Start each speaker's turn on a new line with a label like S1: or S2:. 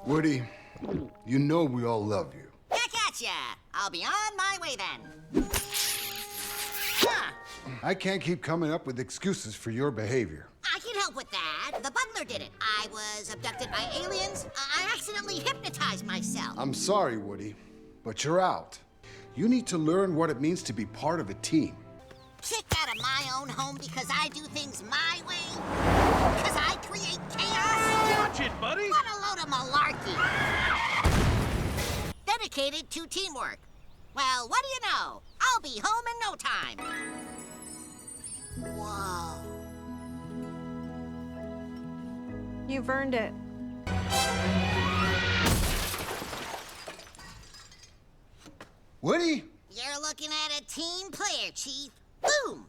S1: Woody, you know we all love you.
S2: Back at ya! I'll be on my way then. Huh.
S1: I can't keep coming up with excuses for your behavior.
S2: I can help with that. The butler did it. I was abducted by aliens. I accidentally hypnotized myself.
S1: I'm sorry, Woody, but you're out. You need to learn what it means to be part of a team.
S2: Kicked out of my own home because I do things my way? Because I create chaos?
S3: Watch it, buddy!
S2: What a load of malarkey! Dedicated to teamwork. Well, what do you know? I'll be home in no time. Whoa.
S4: You've earned it.
S1: Woody?
S2: You're looking at a team player, Chief. Boom!